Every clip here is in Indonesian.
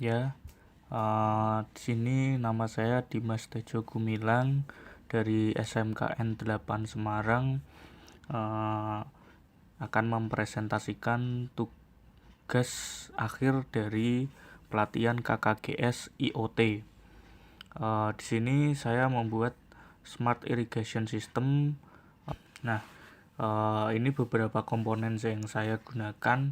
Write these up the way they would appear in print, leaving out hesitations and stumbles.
Ya, di sini nama saya Dimas Tejo Gumilang dari SMKN 8 Semarang. eh, akan mempresentasikan tugas akhir dari pelatihan KKGS IoT. Di sini saya membuat Smart Irrigation System. Nah, ini beberapa komponen yang saya gunakan.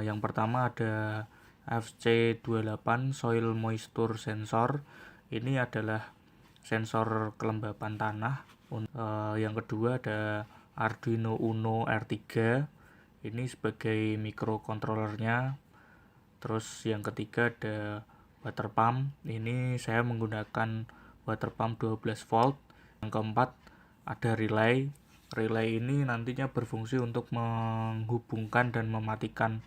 Yang pertama ada FC28 Soil Moisture Sensor. Ini adalah sensor kelembapan tanah. Yang kedua ada Arduino Uno R3. Ini sebagai microcontrollernya. Terus yang ketiga ada water pump. Ini saya menggunakan water pump 12 volt. Yang keempat ada relay. Relay ini nantinya berfungsi untuk menghubungkan dan mematikan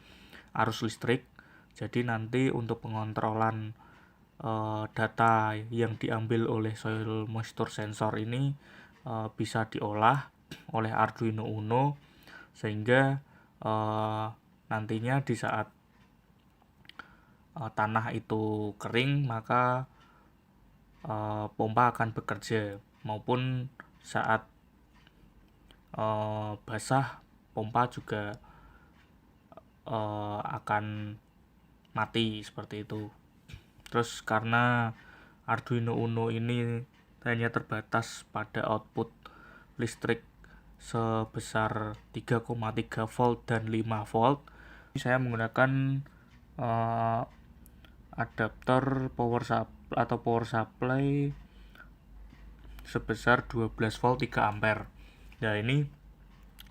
arus listrik. Jadi nanti untuk pengontrolan data yang diambil oleh soil moisture sensor ini bisa diolah oleh Arduino Uno, sehingga nantinya di saat tanah itu kering maka pompa akan bekerja, maupun saat basah pompa juga akan mati seperti itu. Terus karena Arduino Uno ini hanya terbatas pada output listrik sebesar 3,3 volt dan 5 volt, saya menggunakan adapter power supply sebesar 12 volt 3 ampere. Nah, ini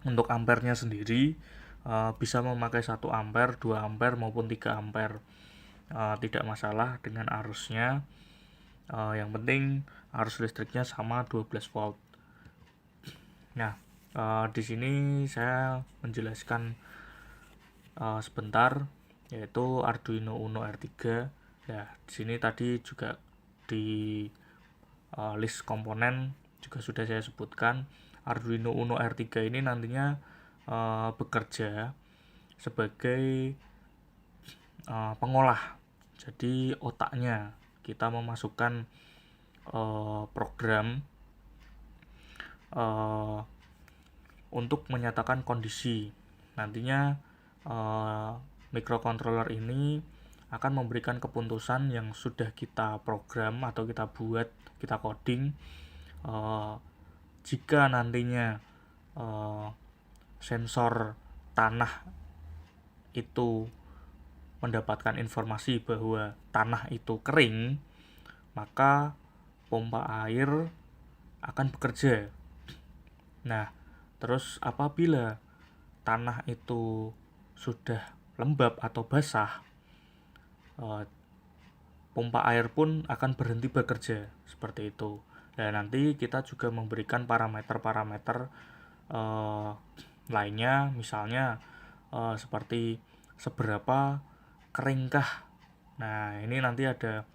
untuk ampernya sendiri bisa memakai 1 ampere, 2 ampere maupun 3 ampere. Tidak masalah dengan arusnya. Yang penting arus listriknya sama 12 volt. Nah, di sini saya menjelaskan sebentar, yaitu Arduino Uno R3. Ya, di sini tadi juga di list komponen juga sudah saya sebutkan. Arduino Uno R3 ini nantinya bekerja sebagai pengolah. Jadi otaknya kita memasukkan program untuk menyatakan kondisi. Nantinya microcontroller ini akan memberikan keputusan yang sudah kita program atau kita buat, kita coding. Jika nantinya sensor tanah itu mendapatkan informasi bahwa tanah itu kering, maka pompa air akan bekerja. Nah, terus apabila tanah itu sudah lembab atau basah, pompa air pun akan berhenti bekerja, seperti itu. Dan nanti kita juga memberikan parameter-parameter lainnya, misalnya seperti seberapa keringkah. Nah, ini nanti ada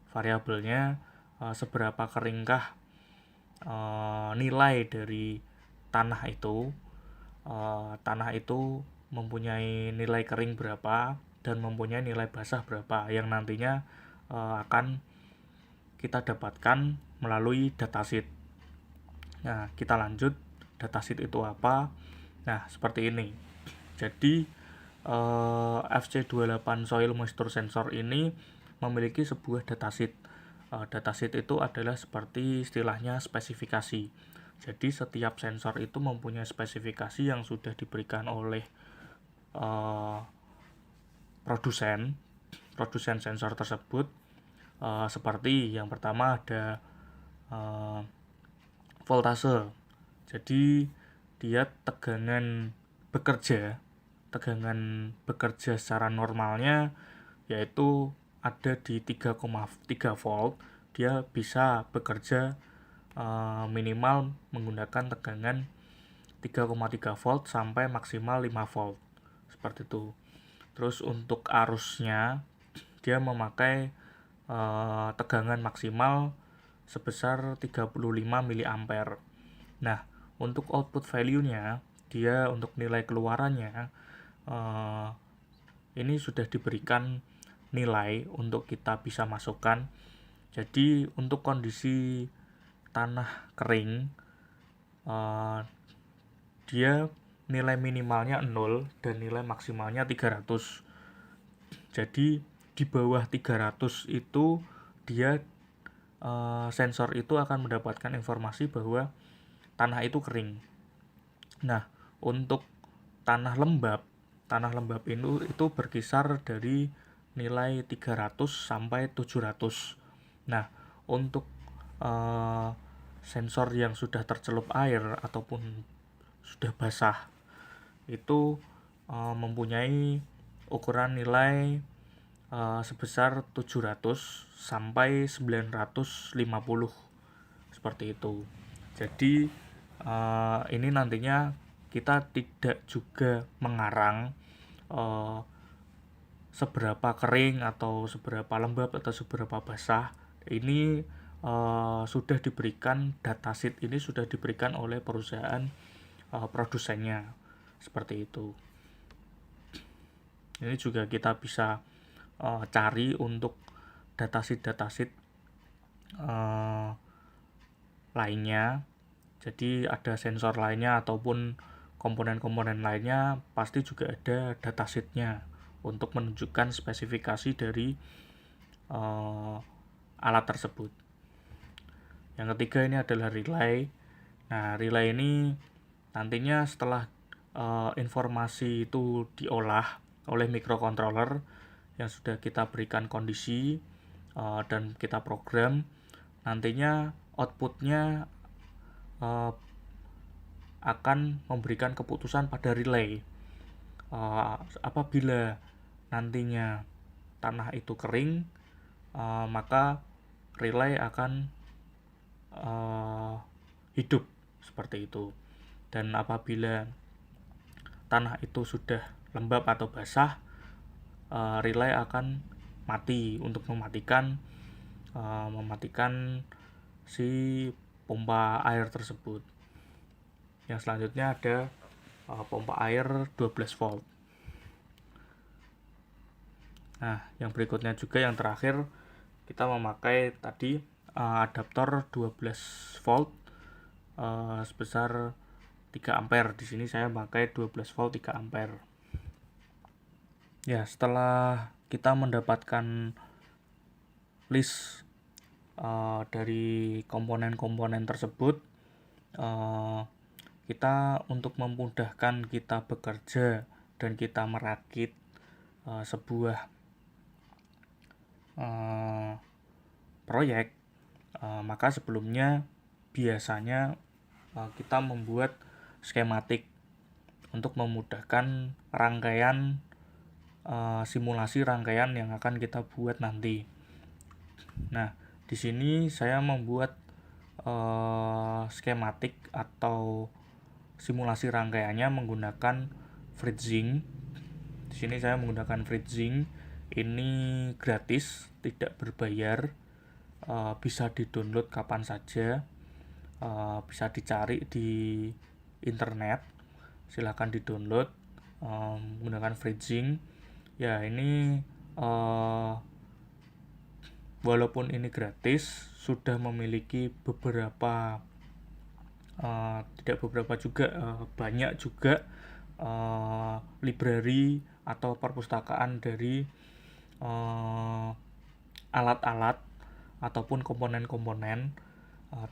variabelnya, seberapa keringkah nilai dari tanah itu. Tanah itu mempunyai nilai kering berapa dan mempunyai nilai basah berapa, yang nantinya akan kita dapatkan melalui datasheet. Nah, kita lanjut, datasheet itu apa? Nah, seperti ini. Jadi FC28 Soil Moisture Sensor ini memiliki sebuah datasheet. Datasheet itu adalah seperti istilahnya spesifikasi. Jadi setiap sensor itu mempunyai spesifikasi yang sudah diberikan oleh produsen sensor tersebut. Seperti yang pertama ada voltase. Jadi dia tegangan bekerja secara normalnya yaitu ada di 3,3 volt. Dia bisa bekerja minimal menggunakan tegangan 3,3 volt sampai maksimal 5 volt, seperti itu. Terus untuk arusnya dia memakai tegangan maksimal sebesar 35 mA. Nah, untuk output value-nya, dia untuk nilai keluarannya ini sudah diberikan nilai untuk kita bisa masukkan. Jadi untuk kondisi tanah kering, dia nilai minimalnya 0 dan nilai maksimalnya 300. Jadi di bawah 300 itu dia sensor itu akan mendapatkan informasi bahwa tanah itu kering. Nah, untuk tanah lembab itu berkisar dari nilai 300 sampai 700. Nah, untuk sensor yang sudah tercelup air ataupun sudah basah itu mempunyai ukuran nilai sebesar 700 sampai 950 seperti itu. Jadi ini nantinya kita tidak juga mengarang seberapa kering atau seberapa lembab atau seberapa basah. Ini sudah diberikan datasheet, ini sudah diberikan oleh perusahaan produsennya seperti itu. Ini juga kita bisa cari untuk datasheet lainnya. Jadi ada sensor lainnya ataupun komponen-komponen lainnya pasti juga ada datasheetnya untuk menunjukkan spesifikasi dari alat tersebut. Yang ketiga ini adalah relay. Nah, relay ini nantinya setelah informasi itu diolah oleh microcontroller yang sudah kita berikan kondisi dan kita program, nantinya outputnya akan memberikan keputusan pada relay. Apabila nantinya tanah itu kering, maka relay akan hidup seperti itu. Dan apabila tanah itu sudah lembab atau basah, relay akan mati untuk mematikan si pompa air tersebut. Yang selanjutnya ada pompa air 12 volt. Nah, yang berikutnya juga yang terakhir kita memakai tadi adaptor 12 volt sebesar 3 ampere. Di sini saya pakai 12 volt 3 ampere. Ya, setelah kita mendapatkan list dari komponen-komponen tersebut, kita untuk memudahkan kita bekerja dan kita merakit sebuah proyek, maka sebelumnya biasanya kita membuat skematik untuk memudahkan rangkaian simulasi rangkaian yang akan kita buat nanti. Nah, di sini saya membuat skematik atau simulasi rangkaiannya menggunakan FreeZing. Di sini saya menggunakan FreeZing. Ini gratis, tidak berbayar, bisa di-download kapan saja, bisa dicari di internet. Silakan di-download menggunakan FreeZing. Ya, ini walaupun ini gratis, sudah memiliki beberapa banyak juga library atau perpustakaan dari alat-alat ataupun komponen-komponen,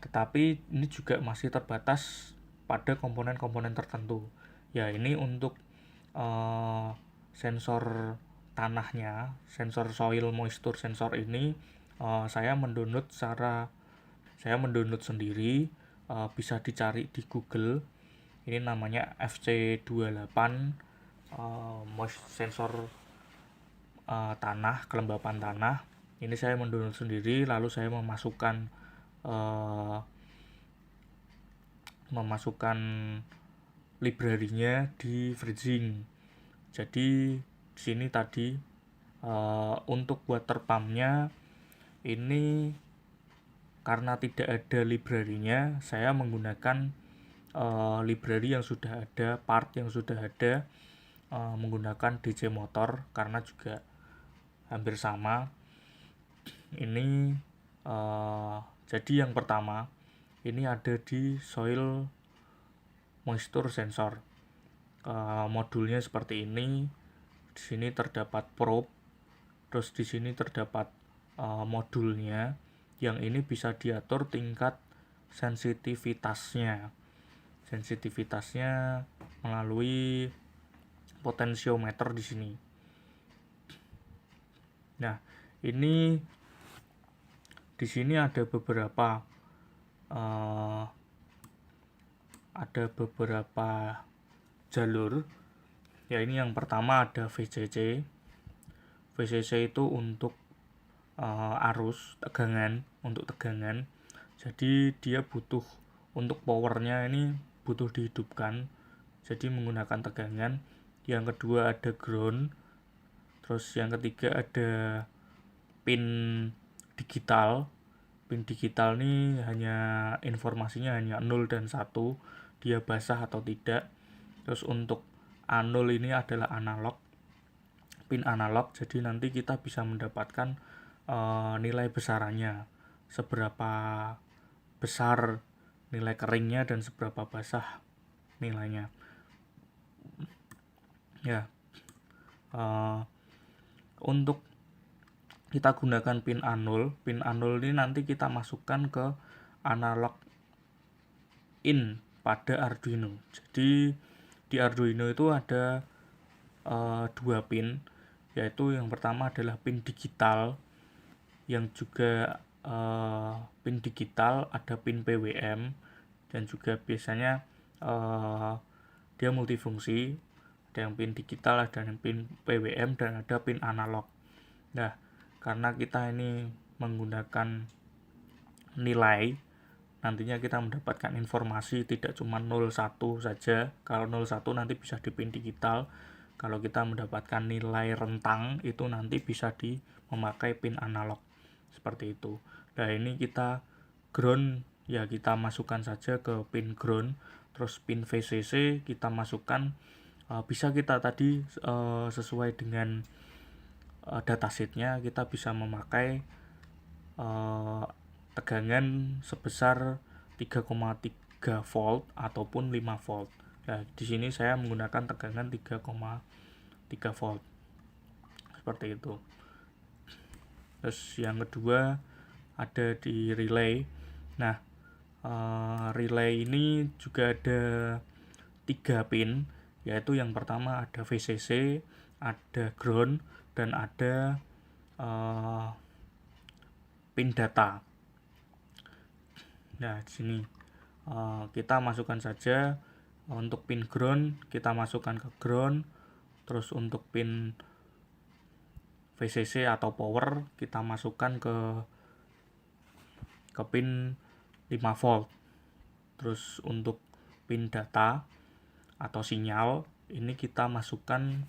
tetapi ini juga masih terbatas pada komponen-komponen tertentu. Ya, ini untuk sensor tanahnya, sensor soil moisture sensor ini saya mendownload sendiri, bisa dicari di Google. Ini namanya FC28 moist sensor tanah, kelembapan tanah. Ini saya mendownload sendiri, lalu saya memasukkan library-nya di FreeZing. Jadi di sini tadi untuk water pump-nya ini karena tidak ada library-nya, saya menggunakan library yang sudah ada, part yang sudah ada. menggunakan DC motor karena juga hampir sama. Ini jadi yang pertama ini ada di soil moisture sensor. Modulnya seperti ini. Di sini terdapat probe, terus di sini terdapat modulnya. Yang ini bisa diatur tingkat sensitivitasnya. Sensitivitasnya melalui potensiometer di sini. Nah, ini di sini ada beberapa jalur. Ya, ini yang pertama ada VCC. VCC itu untuk arus tegangan, untuk tegangan. Jadi dia butuh untuk powernya ini butuh dihidupkan. Jadi menggunakan tegangan. Yang kedua ada ground. Terus yang ketiga ada pin digital. Pin digital ini hanya informasinya hanya 0 dan 1, dia basah atau tidak. Terus untuk A0 ini adalah analog, pin analog, jadi nanti kita bisa mendapatkan nilai besarannya, seberapa besar nilai keringnya dan seberapa basah nilainya. Ya, untuk kita gunakan pin A0. Pin A0 ini nanti kita masukkan ke analog in pada Arduino. Jadi di Arduino itu ada dua pin, yaitu yang pertama adalah pin digital, yang juga pin digital ada pin PWM, dan juga biasanya dia multifungsi. Ada yang pin digital, ada yang pin PWM, dan ada pin analog. Nah, karena kita ini menggunakan nilai, nantinya kita mendapatkan informasi tidak cuma 01 saja. Kalau 01 nanti bisa di pin digital. Kalau kita mendapatkan nilai rentang itu nanti bisa memakai pin analog. Seperti itu. Nah, ini kita ground, ya kita masukkan saja ke pin ground. Terus pin VCC kita masukkan, bisa kita tadi sesuai dengan datasheetnya kita bisa memakai tegangan sebesar 3,3 volt ataupun 5 volt. Nah, di sini saya menggunakan tegangan 3,3 volt. Seperti itu. Terus yang kedua ada di relay. Nah, relay ini juga ada 3 pin, yaitu yang pertama ada VCC, ada ground, dan ada pin data. Nah, di sini kita masukkan saja. Untuk pin ground kita masukkan ke ground. Terus untuk pin VCC atau power kita masukkan ke pin 5 volt. Terus untuk pin data atau sinyal ini kita masukkan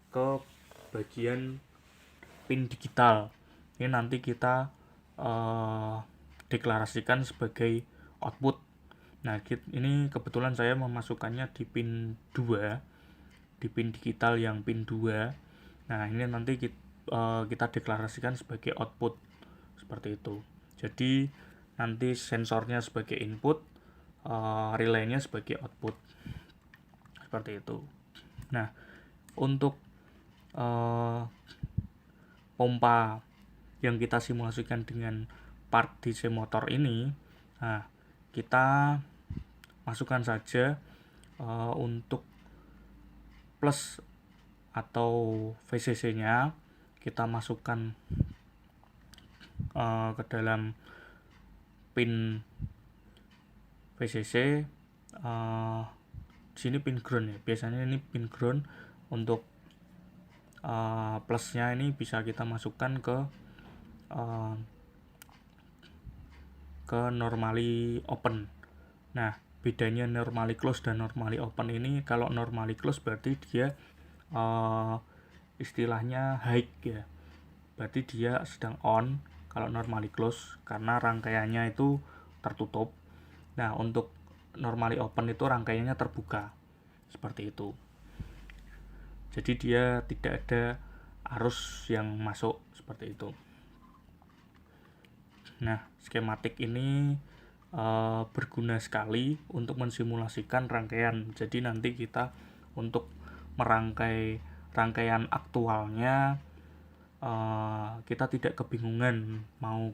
ke bagian pin digital. Ini nanti kita deklarasikan sebagai output. Nah, ini kebetulan saya memasukkannya di pin 2, di pin digital yang pin 2. Nah, ini nanti kita deklarasikan sebagai output. Seperti itu. Jadi nanti sensornya sebagai input, relaynya sebagai output. Seperti itu. Nah, untuk pompa yang kita simulasikan dengan part DC motor ini, nah, kita masukkan saja untuk plus atau VCC-nya kita masukkan ke dalam pin VCC. Di sini pin ground ya. Biasanya ini pin ground. Untuk plusnya ini bisa kita masukkan ke normally open. Nah, bedanya normally close dan normally open ini, kalau normally close berarti dia istilahnya high ya. Berarti dia sedang on. Kalau normally close karena rangkaiannya itu tertutup. Nah, untuk normally open itu rangkaiannya terbuka. Seperti itu. jadi dia tidak ada arus yang masuk seperti itu. Nah, skematik ini berguna sekali untuk mensimulasikan rangkaian. Jadi nanti kita untuk merangkai rangkaian aktualnya, kita tidak kebingungan mau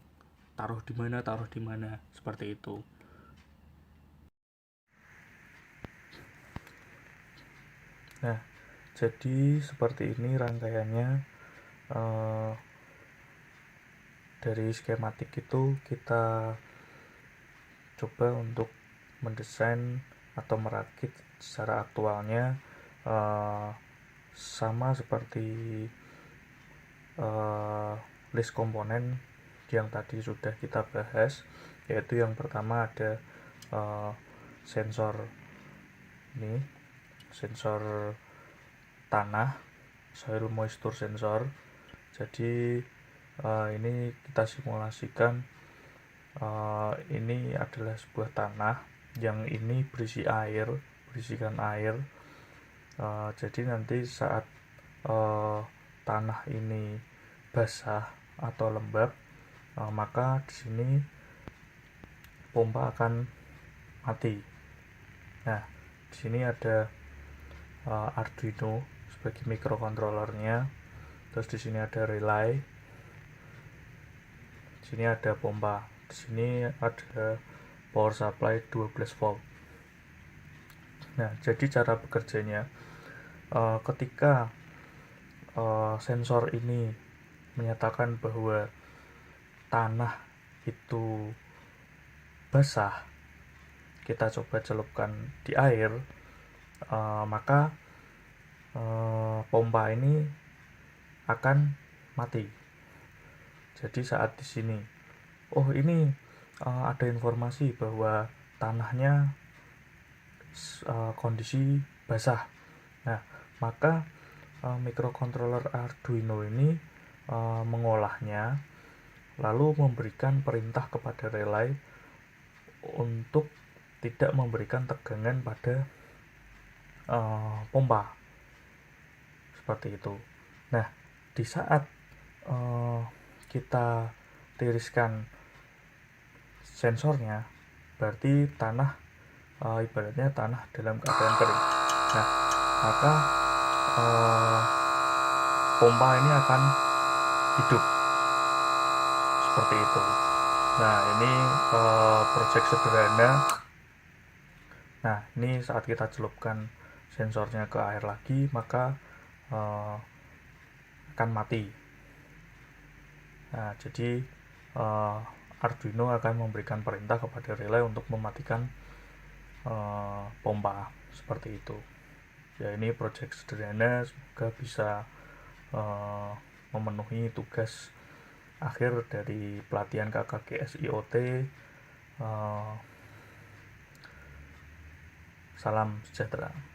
taruh di mana seperti itu. Nah, jadi seperti ini rangkaiannya. Dari skematik itu kita coba untuk mendesain atau merakit secara aktualnya sama seperti list komponen yang tadi sudah kita bahas, yaitu yang pertama ada sensor ini, sensor tanah, soil moisture sensor. Jadi ini kita simulasikan, ini adalah sebuah tanah yang ini berisikan air. Jadi nanti saat tanah ini basah atau lembab, maka di sini pompa akan mati. Nah, di sini ada Arduino sebagai microcontrollernya. Terus di sini ada relay. Di sini ada pompa. Di sini ada power supply 12 volt. Nah, jadi cara bekerjanya, ketika sensor ini menyatakan bahwa tanah itu basah, kita coba celupkan di air, maka pompa ini akan mati. Jadi saat di sini, ini ada informasi bahwa tanahnya kondisi basah. Nah, maka microcontroller Arduino ini mengolahnya, lalu memberikan perintah kepada relay untuk tidak memberikan tegangan pada pompa seperti itu. Nah, di saat kita tiriskan sensornya, berarti tanah ibaratnya tanah dalam keadaan kering. Nah, maka pompa ini akan hidup seperti itu. Nah, ini project sederhana. Nah, ini saat kita celupkan sensornya ke air lagi, maka akan mati. Nah, jadi Arduino akan memberikan perintah kepada relay untuk mematikan pompa seperti itu. Ya, ini project sederhana, semoga bisa memenuhi tugas akhir dari pelatihan KKGS IoT. Salam sejahtera.